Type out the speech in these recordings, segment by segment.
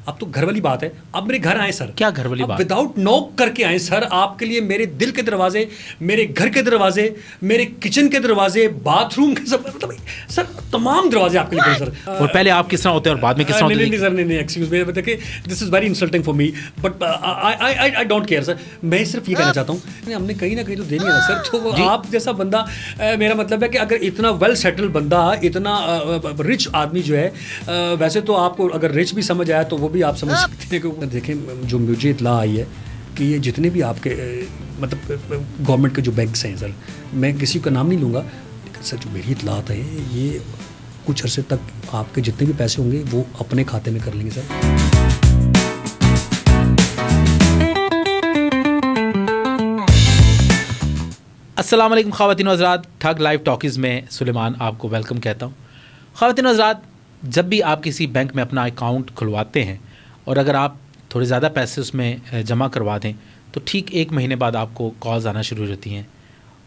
اب تو گھر والی بات ہے, آپ میرے گھر آئیں سر. کیا گھر والی بات؟ وداؤٹ نوک کر کے آئیں سر, آپ کے لیے میرے دل کے دروازے, میرے گھر کے دروازے, میرے کچن کے دروازے, باتھ روم کے سب, مطلب سر تمام دروازے آپ کے لیے کھولے سر. اور پہلے آپ کس طرح ہوتے ہیں اور بعد میں کس طرح ہوتے ہیں؟ نہیں سر, نہیں ایکسکیوز می, دیکھیے this is very insulting for me, but I don't care sir. میں صرف یہ کہنا چاہتا ہوں, ہم نے کہیں نہ کہیں تو دینی ہے نا سر. تو آپ جیسا بندہ, میرا مطلب ہے کہ اگر اتنا ویل سیٹل بندہ, اتنا رچ آدمی جو ہے, ویسے تو آپ کو اگر رچ بھی سمجھ آیا تو وہ بھی آپ سمجھ سکتے ہیں کہ دیکھیں جو مجھے اطلاع آئی ہے کہ یہ جتنے بھی آپ کے مطلب گورنمنٹ کے جو بینکس ہیں سر, میں کسی کا نام نہیں لوں گا, لیکن سر جو میری اطلاعات ہیں یہ کچھ عرصے تک آپ کے جتنے بھی پیسے ہوں گے وہ اپنے کھاتے میں کر لیں گے سر. السلام علیکم خواتین و حضرات, ٹھگ لائیو ٹاکیز میں سلیمان آپ کو ویلکم کہتا ہوں. خواتین و حضرات, جب بھی آپ کسی بینک میں اپنا اکاؤنٹ کھلواتے ہیں اور اگر آپ تھوڑے زیادہ پیسے اس میں جمع کروا دیں تو ٹھیک 1 مہینے بعد آپ کو کالز آنا شروع ہو جاتی ہیں,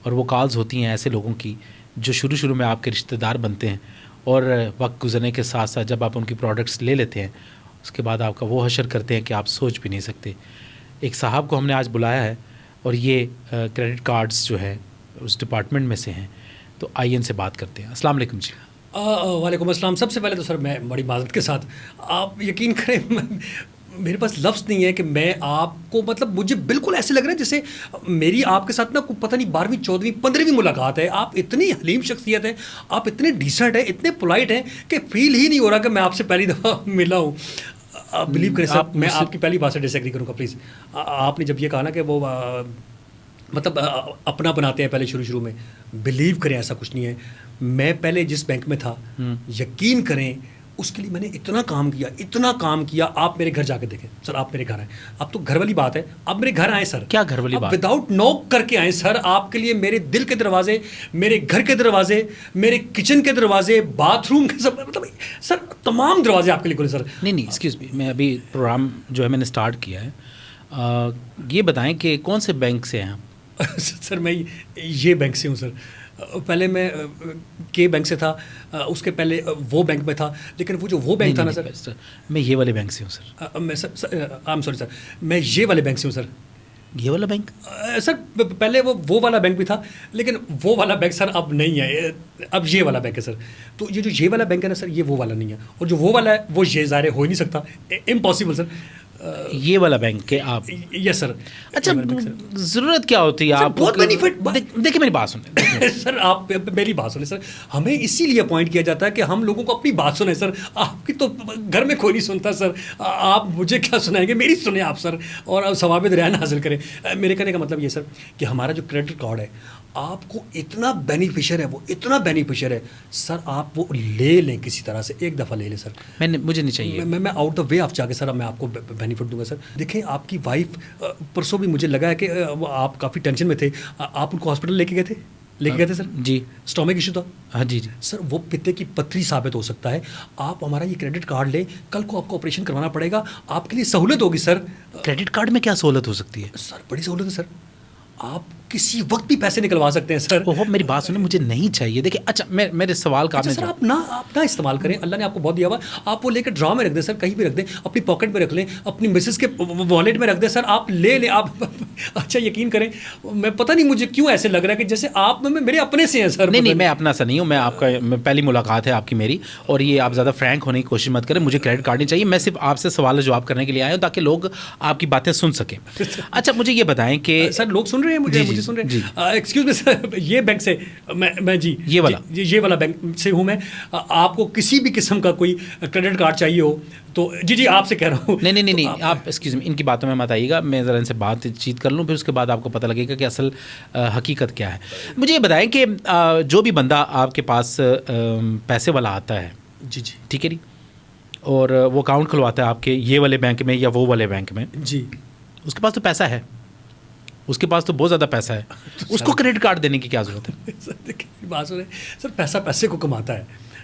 اور وہ کالز ہوتی ہیں ایسے لوگوں کی جو شروع میں آپ کے رشتہ دار بنتے ہیں, اور وقت گزرنے کے ساتھ ساتھ جب آپ ان کی پروڈکٹس لے لیتے ہیں اس کے بعد آپ کا وہ حشر کرتے ہیں کہ آپ سوچ بھی نہیں سکتے. ایک صاحب کو ہم نے آج بلایا ہے اور یہ کریڈٹ کارڈز جو ہے اس ڈپارٹمنٹ میں سے ہیں, تو آئیے ان سے بات کرتے ہیں. السلام علیکم جی. وعلیکم السلام. سب سے پہلے تو سر میں بڑی معذرت کے ساتھ, آپ یقین کریں میرے پاس لفظ نہیں ہے کہ میں آپ کو, مطلب مجھے بالکل ایسے لگ رہا ہے جیسے میری آپ کے ساتھ نا پتہ نہیں 12ویں 14ویں 15ویں ملاقات ہے. آپ اتنی حلیم شخصیت ہیں, آپ اتنے ڈیسنٹ ہیں, اتنے پولائٹ ہیں کہ فیل ہی نہیں ہو رہا کہ میں آپ سے پہلی دفعہ ملا ہوں. آپ بلیو کریں سر, میں آپ کی پہلی بات سے ڈس ایگری کروں گا پلیز. آپ نے جب یہ کہا نا کہ وہ مطلب اپنا بناتے ہیں پہلے شروع میں, بلیو کریں ایسا کچھ نہیں ہے. میں پہلے جس بینک میں تھا, یقین کریں اس کے لیے میں نے اتنا کام کیا. آپ میرے گھر جا کے دیکھیں سر, آپ میرے گھر آئیں. اب تو گھر والی بات ہے, آپ میرے گھر آئیں سر. کیا گھر والی بات؟ وداؤٹ نوک کر کے آئیں سر, آپ کے لیے میرے دل کے دروازے, میرے گھر کے دروازے, میرے کچن کے دروازے, باتھ روم کے سب, مطلب سر تمام دروازے آپ کے لیے کھولے سر. نہیں ایکسکیوز می, میں ابھی پروگرام جو ہے میں نے اسٹارٹ کیا ہے, یہ بتائیں کہ کون سے بینک سے ہیں آپ؟ سر میں یہ بینک سے ہوں سر. پہلے میں کے بینک سے تھا, اس کے پہلے وہ بینک میں تھا, لیکن وہ بینک تھا نا سر, میں یہ والے بینک سے ہوں سر. میں سر آئی ایم سوری سر, میں یہ والے بینک سے ہوں سر. یہ والا بینک سر پہلے وہ والا بینک بھی تھا, لیکن وہ والا بینک سر اب نہیں ہے, اب یہ والا بینک ہے سر. تو یہ جو یہ والا بینک ہے نا سر, یہ وہ والا نہیں ہے, اور جو وہ والا ہے وہ یہ ظاہر ہو ہی نہیں سکتا, امپاسبل سر. یہ والا بینک کے آپ؟ یس سر. اچھا, ضرورت کیا ہوتی ہے آپ کو؟ دیکھیں میری بات سنیں سر, آپ میری بات سنیں سر. ہمیں اسی لیے اپوائنٹ کیا جاتا ہے کہ ہم لوگوں کو اپنی بات سنیں سر. آپ کی تو گھر میں کوئی نہیں سنتا سر, آپ مجھے کیا سنائیں گے, میری سنیں آپ سر, اور ثواب رعایت حاصل کریں. میرے کہنے کا مطلب یہ سر کہ ہمارا جو کریڈٹ کارڈ ہے آپ کو اتنا بینیفیشر ہے, وہ اتنا بینیفیشر ہے سر, آپ وہ لے لیں کسی طرح سے, ایک دفعہ لے لیں سر. مجھے نہیں چاہیے, میں آؤٹ دا وے آف جا کے سر میں آپ کو بینیفٹ دوں گا سر. دیکھیں آپ کی وائف پرسوں بھی مجھے لگا ہے کہ آپ کافی ٹینشن میں تھے, آپ ان کو ہاسپٹل لے کے گئے تھے سر. جی, اسٹومک ایشو تھا. ہاں جی سر, وہ پتے کی پتھری ثابت ہو سکتا ہے. آپ ہمارا یہ کریڈٹ کارڈ لیں, کل کو آپ کو آپریشن کروانا پڑے گا, آپ کے لیے سہولت ہوگی سر. کریڈٹ کارڈ میں کیا سہولت ہو سکتی ہے سر؟ بڑی سہولت ہے سر, آپ کسی وقت بھی پیسے نکلوا سکتے ہیں سر. میری بات سنیں, مجھے نہیں چاہیے. دیکھیں اچھا, میرے سوال کا سر آپ نہ استعمال کریں, اللہ نے آپ کو بہت دیا ہوا, آپ وہ لے کے ڈرا میں رکھ دیں سر, کہیں بھی رکھ دیں, اپنی پاکٹ میں رکھ لیں, اپنی مسز کے والیٹ میں رکھ دیں سر, آپ لے لیں. آپ اچھا یقین کریں, میں پتہ نہیں مجھے کیوں ایسے لگ رہا ہے کہ جیسے آپ میرے اپنے سے ہیں سر. نہیں, میں اپنا سا نہیں ہوں, میں آپ کا پہلی ملاقات ہے آپ کی میری, اور یہ آپ زیادہ فرینک ہونے کی کوشش مت کریں. مجھے کریڈٹ کارڈ نہیں چاہیے, میں صرف آپ سے سوال جواب کرنے کے لیے آیا ہوں تاکہ لوگ آپ کی باتیں سن سکیں. اچھا مجھے یہ بتائیں کہ سر لوگ سن رہے ہیں مجھے سن رہے ہیں. ایکسکیوز می سر, یہ بینک سے میں جی یہ والا بینک سے ہوں میں. آپ کو کسی بھی قسم کا کوئی کریڈٹ کارڈ چاہیے ہو تو جی آپ سے کہہ رہا ہوں. نہیں, آپ ایکسکیوز می, ان کی باتوں میں مت آئیے گا, میں ذرا ان سے بات چیت کر لوں, پھر اس کے بعد آپ کو پتہ لگے گا کہ اصل حقیقت کیا ہے. مجھے یہ بتائیں کہ جو بھی بندہ آپ کے پاس پیسے والا آتا ہے, جی ٹھیک ہے جی, اور وہ اکاؤنٹ کھلواتا ہے آپ کے یہ والے بینک میں یا وہ والے بینک میں, جی, اس کے پاس تو پیسہ ہے, اس کے پاس تو بہت زیادہ پیسہ ہے, اس کو کریڈٹ کارڈ دینے کی کیا ضرورت ہے؟ بات سنیں سر, پیسہ پیسے کو کماتا ہے.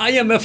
IMF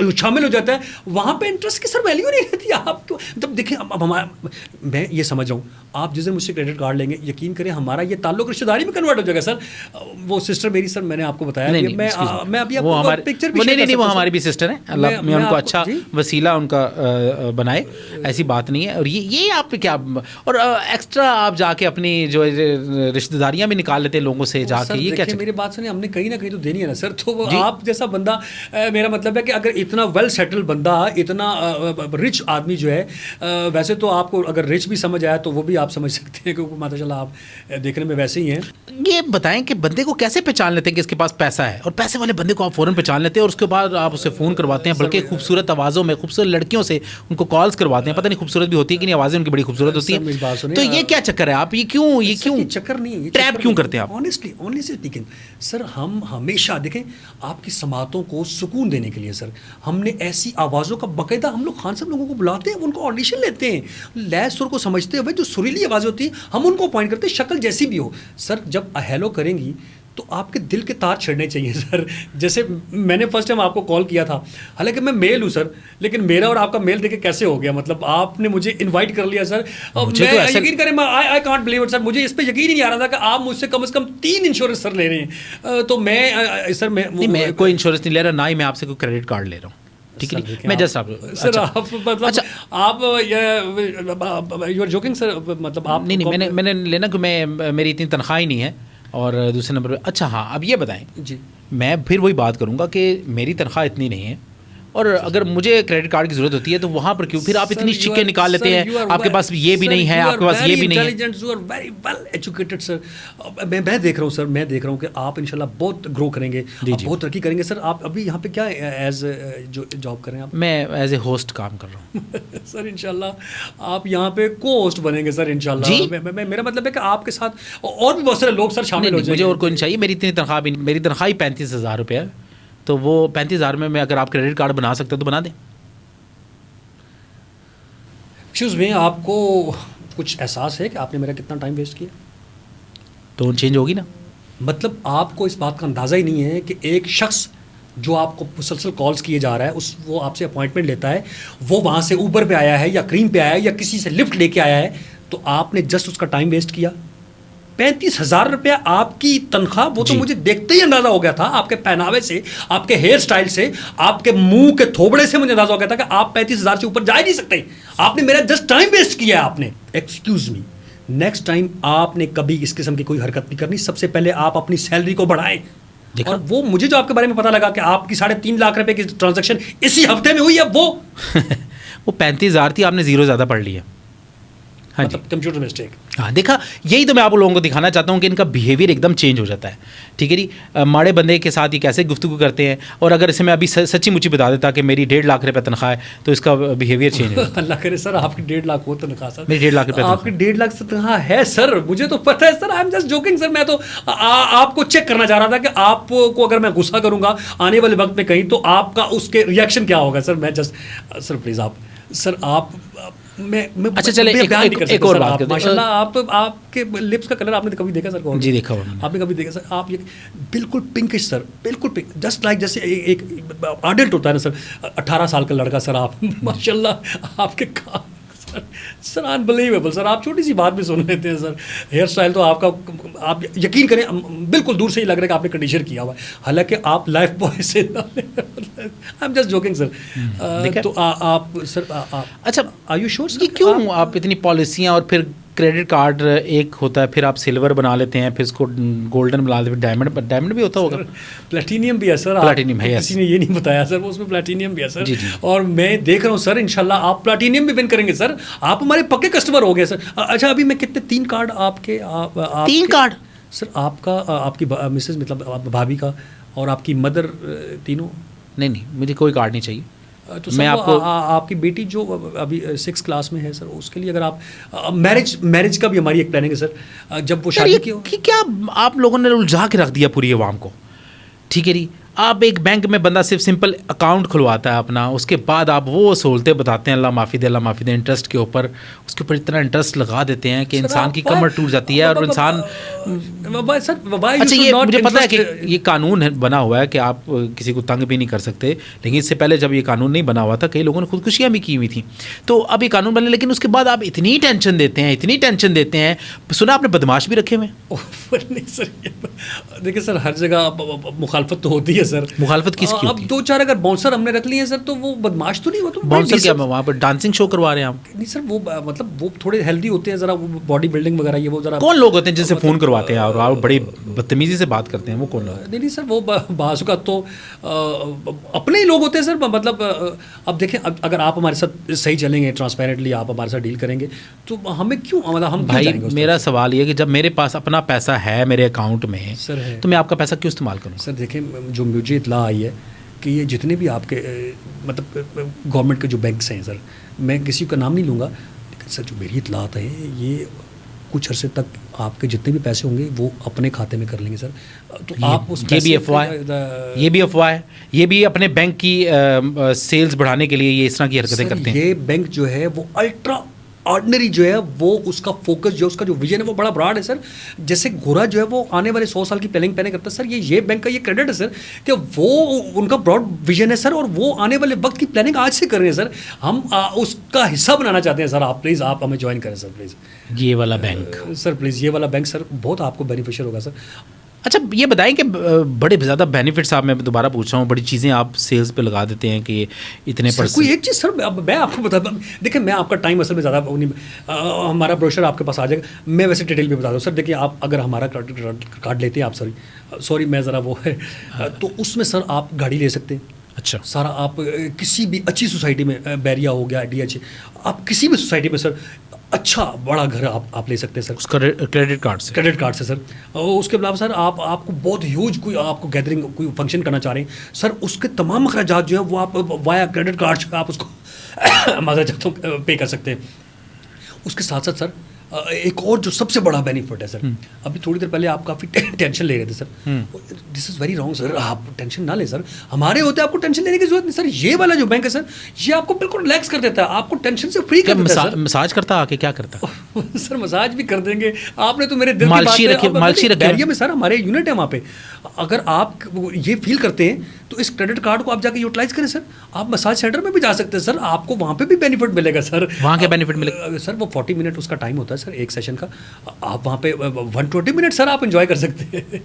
شامل ہو جاتا ہے, وہاں پہ انٹرسٹ کی سر ویلیو نہیں رہتی آپ کو. تب دیکھیں اب میں یہ سمجھ رہا ہوں, آپ جس دن مجھ سے کریڈٹ کارڈ لیں گے, یقین کریں ہمارا یہ تعلق رشتہ داری میں کنورٹ ہو جائے گا سر. وہ سسٹر میری سر, میں نے آپ کو بتایا میں ابھی آپ کو پکچر بھی نہیں, وہ ہماری بھی سسٹر ہیں, اللہ میں ان کو اچھا وسیلہ ان کا بنائے, ایسی بات نہیں ہے. اور یہ آپ کیا, اور ایکسٹرا آپ جا کے اپنی جو رشتہ داریاں بھی نکال لیتے ہیں لوگوں سے جا کے, یہ کیا میری بات سنیں, ہم نے کہیں نہ کہیں تو دینی ہے نا سر. تو آپ جیسا بندہ, میرا مطلب ہے کہ اگر اتنا ویل سیٹل بندہ, اتنا رچ آدمی جو ہے, ویسے تو آپ کو اگر رچ بھی سمجھ آیا تو وہ بھی آپ سمجھ سکتے ہیں کیونکہ ماشاء اللہ آپ دیکھنے میں ویسے ہی ہیں. یہ بتائیں کہ بندے کو کیسے پہچان لیتے ہیں کہ اس کے پاس پیسہ ہے, اور پیسے والے بندے کو آپ فوراً پہچان لیتے ہیں اور اس کے بعد آپ اسے فون کرواتے ہیں, بلکہ خوبصورت آوازوں میں خوبصورت لڑکیوں سے ان کو کالز کرواتے ہیں, پتہ نہیں خوبصورت بھی ہوتی ہے کہ نہیں, آوازیں ان کی بڑی خوبصورت ہوتی ہیں. تو یہ کیا چکر ہے, آپ یہ کیوں چکر نہیں, ٹریپ کیوں کرتے ہیں آپ؟ آنیسٹلی اسپیکنگ سر, ہم ہمیشہ دیکھیں آپ کی سماعتوں کو سکون دینے کے لیے سر, ہم نے ایسی آوازوں کا باقاعدہ, ہم لوگ خان صاحب لوگوں کو بلاتے ہیں, ان کو آڈیشن لیتے ہیں, لیس سر کو سمجھتے ہوئے جو سریلی آوازیں ہوتی ہیں ہم ان کو اپوائنٹ کرتے ہیں, شکل جیسی بھی ہو سر. جب ہیلو کریں گی تو آپ کے دل کے تار چھڑنے چاہیے سر. جیسے میں نے فرسٹ ٹائم آپ کو کال کیا تھا, حالانکہ میں میل ہوں سر, لیکن میرا اور آپ کا میل دیکھے کیسے ہو گیا, مطلب آپ نے مجھے انوائٹ کر لیا سر. میں یقین کریں, آئی کانٹ بلیو اٹ سر, مجھے اس پہ یقین ہی نہیں آ رہا تھا کہ آپ مجھ سے کم از کم 3 انشورنس سر لے رہے ہیں. تو میں سر میں کوئی انشورنس نہیں لے رہا, نہ ہی میں آپ سے کوئی کریڈٹ کارڈ لے رہا ہوں, ٹھیک ہے. میں جسٹ سر آپ مطلب آپ یو آر جوکنگ سر, مطلب آپ نہیں, میں نے لینا کہ میری اتنی تنخواہ ہی نہیں ہے. اور دوسرے نمبر پہ اچھا ہاں, اب یہ بتائیں, جی میں پھر وہی بات کروں گا کہ میری تنخواہ اتنی نہیں ہے, اور اگر مجھے کریڈٹ کارڈ کی ضرورت ہوتی ہے تو وہاں پر کیوں پھر آپ اتنی چکے نکال لیتے ہیں, آپ کے پاس یہ بھی نہیں ہے, آپ کے پاس یہ بھی نہیں ہے. You are very well educated sir. میں دیکھ رہا ہوں سر, میں دیکھ رہا ہوں کہ آپ انشاءاللہ بہت گرو کریں گے, بہت ترقی کریں گے سر. آپ ابھی یہاں پہ کیا ایز جو جاب کر رہے ہیں آپ؟ میں ایز اے ہوسٹ کام کر رہا ہوں سر. انشاءاللہ آپ یہاں پہ کو ہوسٹ بنیں گے سر انشاءاللہ. میرا مطلب ہے کہ آپ کے ساتھ اور بھی بہت سارے لوگ سر شامل ہو جائیں. مجھے اور کوئی نہیں چاہیے, میری اتنی تنخواہ بھی نہیں, میری تنخواہ 35,000 روپے ہے, تو وہ 35,000 میں اگر آپ کریڈٹ کارڈ بنا سکتے تو بنا دیں. ایکسکیوز میں, آپ کو کچھ احساس ہے کہ آپ نے میرا کتنا ٹائم ویسٹ کیا؟ ٹون چینج ہوگی نا. مطلب آپ کو اس بات کا اندازہ ہی نہیں ہے کہ ایک شخص جو آپ کو مسلسل کالز کیے جا رہا ہے, وہ آپ سے اپوائنٹمنٹ لیتا ہے, وہ وہاں سے اوبر پہ آیا ہے یا کریم پہ آیا ہے یا کسی سے لفٹ لے کے آیا ہے, تو آپ نے جسٹ اس کا ٹائم ویسٹ کیا. 35,000 روپیہ آپ کی تنخواہ, وہ تو مجھے دیکھتے ہی اندازہ ہو گیا تھا, آپ کے پہناوے سے, آپ کے ہیئر سٹائل سے, آپ کے منہ کے تھوبڑے سے مجھے اندازہ ہو گیا تھا کہ آپ 35,000 سے اوپر جا ہی نہیں سکتے. آپ نے میرا جسٹ ٹائم ویسٹ کیا ہے آپ نے. ایکسکیوز می, نیکسٹ ٹائم آپ نے کبھی اس قسم کی کوئی حرکت نہیں کرنی. سب سے پہلے آپ اپنی سیلری کو بڑھائیں. اور وہ مجھے جو آپ کے بارے میں پتا لگا کہ آپ کی 3.5 لاکھ روپے کی ٹرانزیکشن اسی ہفتے میں ہوئی ہے, وہ 35,000 تھی, آپ نے 0 زیادہ پڑھ لی ہے. ہاں جی, کمپیوٹر مسٹیک. ہاں دیکھا, یہی تو میں آپ لوگوں کو دکھانا چاہتا ہوں کہ ان کا بیہیویئر ایک دم چینج ہو جاتا ہے. ٹھیک ہے جی, ماڑے بندے کے ساتھ یہ کیسے گفتگو کرتے ہیں, اور اگر اسے میں ابھی سچی مچی بتا دیتا کہ میری 1.5 لاکھ روپے تنخواہ ہے تو اس کا بیہیویئر چینج ہو جاتا. اللہ کرے سر آپ کی 1.5 لاکھ ہو تنخواہ سر. میری 1.5 لاکھ روپے آپ کی 1.5 لاکھ تنخواہ ہے سر, مجھے تو پتہ ہے سر. آئی ایم جسٹ جوکنگ سر. میں تو آپ کو چیک کرنا چاہ رہا تھا کہ آپ کو اگر میں غصہ کروں گا آنے والے وقت میں کہیں تو آپ کا اس کے ریئیکشن کیا ہوگا سر. میں جسٹ سر پلیز آپ سر آپ میں اچھا چلے ایک اور بات کرتے ہیں. ماشاءاللہ آپ کے لپس کا کلر آپ نے کبھی دیکھا سر؟ جی دیکھا آپ نے کبھی دیکھا سر؟ آپ یہ بالکل پنکش سر, بالکل پنک, جسٹ لائک جیسے ایک اڈلٹ ہوتا ہے نا سر, 18 سال کا لڑکا سر. آپ ماشاءاللہ آپ کے کام سر انبلیویبل سر. آپ چھوٹی سی بات بھی سن لیتے ہیں سر. ہیئر اسٹائل تو آپ کا, آپ یقین کریں بالکل دور سے ہی لگ رہا ہے کہ آپ نے کنڈیشن کیا ہوا ہے, حالانکہ آپ لائف بوائے سے. آئی ایم جسٹ جوکنگ سر. تو آپ سر اچھا آر یو شیور کہ کیوں آپ اتنی پالیسیاں, اور پھر کریڈٹ کارڈ ایک ہوتا ہے, پھر آپ سلور بنا لیتے ہیں, پھر اس کو گولڈن بنا لیتے ہیں, ڈائمنڈ بھی ہوتا ہوگا, پلیٹینیم بھی ہے سر. پلیٹینیم ہے, کسی نے یہ نہیں بتایا سر, وہ اس میں پلیٹینیم بھی ہے سر. اور میں دیکھ رہا ہوں سر انشاءاللہ آپ پلیٹینیم بھی ون کریں گے سر. آپ ہمارے پکے کسٹمر ہو گئے سر. اچھا ابھی میں کتنے 3 کارڈ آپ کے 3 کارڈ سر, آپ کا, آپ کی مسز مطلب بھابھی کا اور آپ کی مدر, تینوں؟ نہیں مجھے کوئی کارڈ نہیں چاہیے. تو سر آپ کی بیٹی جو ابھی 6 کلاس میں ہے سر, اس کے لیے اگر آپ میرج کا بھی ہماری ایک پلاننگ ہے سر. جب وہ شادی کی, کیا آپ لوگوں نے الجھا کے رکھ دیا پوری عوام کو. ٹھیک ہے جی, آپ ایک بینک میں بندہ صرف سمپل اکاؤنٹ کھلواتا ہے اپنا, اس کے بعد آپ وہ سہولتیں بتاتے ہیں, اللہ معافی دے اللہ معافی دے, انٹرسٹ کے اوپر, اس کے اوپر اتنا انٹرسٹ لگا دیتے ہیں کہ انسان کی کمر ٹوٹ جاتی ہے, اور انسان اچھا یہ مجھے پتا ہے کہ یہ قانون بنا ہوا ہے کہ آپ کسی کو تنگ بھی نہیں کر سکتے, لیکن اس سے پہلے جب یہ قانون نہیں بنا ہوا تھا کئی لوگوں نے خودکشیاں بھی کی ہوئی تھیں. تو اب یہ قانون بنے, لیکن اس کے بعد آپ اتنی ٹینشن دیتے ہیں. سنا آپ نے بدماش بھی رکھے ہوئے ہیں؟ نہیں سر, دیکھیں سر ہر جگہ مخالفت تو ہوتی ہے سر. مخالفت کس کی؟ اب 2-4 اگر باؤنسر ہم نے رکھ لیے ہیں سر تو وہ بدماش تو نہیں ہوتا. باؤنسر کیا وہاں پر ڈانسنگ شو کروا رہے ہیں آپ؟ نہیں سر, وہ مطلب وہ تھوڑے ہیلدی ہوتے ہیں ذرا, وہ باڈی بلڈنگ وغیرہ یہ وہ ذرا. کون لوگ ہوتے ہیں جن سے فون کرواتے ہیں اور آپ بڑی بدتمیزی سے بات کرتے ہیں, وہ کون لوگ؟ نہیں سر, وہ بعض اوقات تو اپنے ہی لوگ ہوتے ہیں سر. مطلب اب دیکھیں اگر آپ ہمارے ساتھ صحیح چلیں گے, ٹرانسپیرنٹلی آپ ہمارے ساتھ ڈیل کریں گے تو ہمیں کیوں, مطلب ہم بھائی میرا سوال یہ ہے کہ جب میرے پاس اپنا پیسہ ہے میرے اکاؤنٹ میں سر ہے تو میں آپ کا پیسہ کیوں استعمال کروں؟ سر دیکھیں جو مجھے اطلاع آئی ہے کہ یہ جتنے بھی آپ کے مطلب گورنمنٹ کے جو بینکس ہیں سر, میں کسی کا نام نہیں لوں گا, لیکن سر جو میری اطلاعات ہیں یہ کچھ عرصے تک آپ کے جتنے بھی پیسے ہوں گے وہ اپنے کھاتے میں کر لیں گے سر. تو آپ اس یہ بھی افواہ ہے, یہ بھی اپنے بینک کی سیلز بڑھانے کے لیے یہ اس طرح کی حرکتیں کرتے ہیں. یہ بینک جو ہے وہ الٹرا آرڈنری جو ہے, وہ اس کا فوکس جو اس کا جو ویژن ہے وہ بڑا براڈ ہے سر. جیسے گورا جو ہے وہ آنے والے 100 سال کی پلاننگ پہلے کرتا ہے سر, یہ بینک کا یہ کریڈٹ ہے سر کہ وہ ان کا براڈ ویژن ہے سر, اور وہ آنے والے وقت کی پلاننگ آج سے کر رہے ہیں سر. ہم اس کا حصہ بنانا چاہتے ہیں سر. آپ پلیز آپ ہمیں جوائن کریں سر پلیز. یہ والا بینک سر پلیز, یہ والا بینک سر بہت آپ کو بینیفیشیل ہوگا سر. اچھا یہ بتائیں کہ بڑے زیادہ بینیفٹس آپ, میں دوبارہ پوچھ رہا ہوں, بڑی چیزیں آپ سیلز پہ لگا دیتے ہیں کہ اتنے پر کوئی ایک چیز سر میں آپ کو بتا, دیکھیں میں آپ کا ٹائم اصل میں زیادہ ہمارا بروشر آپ کے پاس آ جائے گا, میں ویسے ڈیٹیل بھی بتا دوں سر. دیکھیے آپ اگر ہمارا کارڈ لیتے ہیں آپ, سوری میں ذرا وہ ہے, تو اس میں سر آپ گاڑی لے سکتے ہیں. اچھا سارا آپ کسی بھی اچھی سوسائٹی میں, بیریا ہو گیا, ڈی ایچ, آپ کسی بھی سوسائٹی میں سر اچھا بڑا گھر آپ لے سکتے ہیں سر اس کا کریڈٹ کارڈ سے سر. اس کے علاوہ سر آپ کو بہت ہیوج کوئی آپ کو گیدرنگ کوئی فنکشن کرنا چاہ رہے ہیں سر, اس کے تمام اخراجات جو ہیں وہ آپ وایا کریڈٹ کارڈ آپ اس کو معذرت چاہتا ہوں پے کر سکتے ہیں. اس کے ساتھ ساتھ سر ایک اور جو سب سے بڑا بینیفٹ ہے سر, ابھی تھوڑی دیر پہلے آپ کافی ٹینشن لے رہے تھے سر, دس از ویری رانگ سر. آپ ٹینشن نہ لیں سر, ہمارے ہوتے آپ کو ٹینشن لینے کی ضرورت نہیں سر. یہ والا جو بینک ہے سر یہ آپ کو بالکل ریلیکس کر دیتا ہے, آپ کو ٹینشن سے فری کر دیتا ہے. مساج کرتا ہے کہ کیا کرتا ہے سر؟ مساج بھی کر دیں گے. آپ نے تو میرے دل کی بات, بیریا میں سر ہمارے یونٹ ہے وہاں پہ, اگر آپ یہ فیل کرتے ہیں تو اس کریڈٹ کارڈ کو آپ جا کے یوٹیلائز کریں سر. آپ مساج سینٹر میں بھی جا سکتے ہیں سر, آپ کو وہاں پہ بھی بینیفٹ ملے گا سر. وہاں کے بینیفٹ ملے گا سر, وہ 40 منٹ اس کا ٹائم ہوتا ہے سر ایک سیشن کا, آپ وہاں پہ 120 منٹ سر آپ انجوائے کر سکتے ہیں.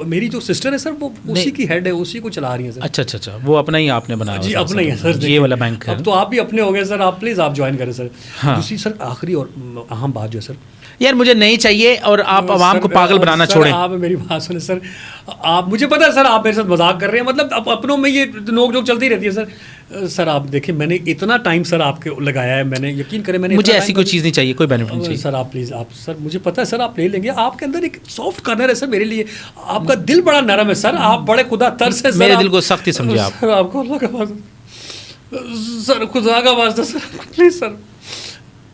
میری جو سسٹر ہے سر وہ اسی کی ہیڈ ہے, اسی کو چلا رہی ہیں سر. اچھا وہ اپنا ہی آپ نے بنایا؟ جی اپنا ہی ہے سر, یہ والا بینک ہے. اب تو آپ بھی اپنے ہو گئے سر, آپ پلیز آپ جوائن کریں سر. دوسری سر آخری اور اہم بات جو ہے سر, یار مجھے نہیں چاہیے اور آپ عوام کو پاگل بنانا چھوڑیں. آپ میری بات سنیں سر, آپ مجھے پتا ہے سر آپ میرے ساتھ مذاق کر رہے ہیں, مطلب اپنوں میں یہ نوک جھوک چلتی رہتی ہے سر. سر آپ دیکھیں میں نے اتنا ٹائم سر آپ کے لگایا ہے, میں نے یقین کریں میں نے, مجھے ایسی کوئی چیز نہیں چاہیے, کوئی بینیفٹ نہیں چاہیے سر. آپ پلیز آپ سر, مجھے پتا ہے سر آپ لے لیں گے. آپ کے اندر ایک سافٹ کارنر ہے سر میرے لیے, آپ کا دل بڑا نرم ہے سر, آپ بڑے خدا ترس ہے سر. میرے دل کو سختی سمجھے آپ. سر آپ کو اللہ کا واسطہ سر, خدا کا واسطہ سر پلیز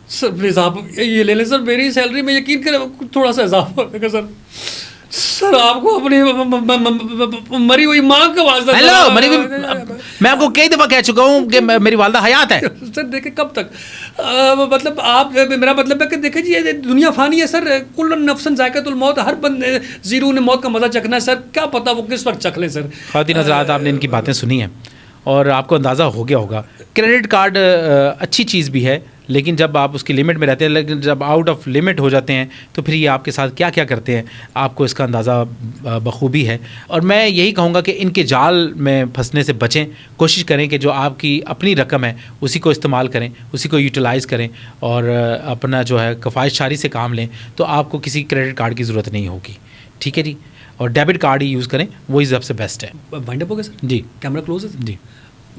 سر پلیز آپ یہ لے لیں سر. میری سیلری میں یقین کریں تھوڑا سا اضافہ ہونے کا سر. سر آپ کو اپنی مری ہوئی ماں کا واسطہ. ہیلو مری ہوئی, میں آپ کو کئی دفعہ کہہ چکا ہوں کہ میری والدہ حیات ہے. سر دیکھیں کب تک, مطلب آپ, میرا مطلب ہے کہ دیکھیں جی یہ دنیا فانی ہے سر, کل نفسن ذائقۃ الموت, ہر بندے زیرو نے موت کا مزہ چکھنا ہے سر. کیا پتا وہ کس وقت چکھ لیں سر. خواتین حضرات آپ نے ان کی باتیں سنی ہیں اور آپ کو اندازہ ہو گیا ہوگا. کریڈٹ کارڈ اچھی چیز بھی ہے, لیکن جب آپ اس کی لمٹ میں رہتے ہیں, لیکن جب آؤٹ آف لمٹ ہو جاتے ہیں تو پھر یہ آپ کے ساتھ کیا کیا کرتے ہیں آپ کو اس کا اندازہ بخوبی ہے. اور میں یہی کہوں گا کہ ان کے جال میں پھنسنے سے بچیں. کوشش کریں کہ جو آپ کی اپنی رقم ہے اسی کو استعمال کریں, اسی کو یوٹیلائز کریں اور اپنا جو ہے کفایت شاری سے کام لیں, تو آپ کو کسی کریڈٹ کارڈ کی ضرورت نہیں ہوگی. ٹھیک ہے جی, اور ڈیبٹ کارڈ ہی یوز کریں, وہی سب سے بیسٹ ہے. وائنڈ اپ ہو گیا سر؟ جی کیمرہ کلوز ہے جی.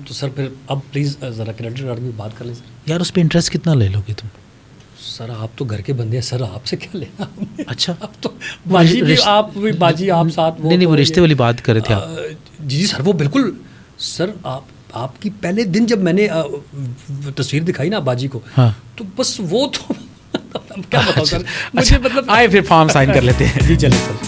تو سر پھر اب پلیز ذرا کریڈٹ کارڈ میں بات کر لیں سر. یار اس پہ انٹرسٹ کتنا لے لو گے تم؟ سر آپ تو گھر کے بندے ہیں سر, آپ سے کیا لینا. اچھا آپ تو باجی بھی, آپ بھی باجی آپ ساتھ. نہیں وہ رشتے والی بات کر رہے تھے آپ. جی سر وہ بالکل سر, آپ کی پہلے دن جب میں نے تصویر دکھائی نا باجی کو, تو بس وہ تو کیا بتاؤ سر مجھے, مطلب آئے پھر فارم سائن کر لیتے ہیں. جی چلیں سر.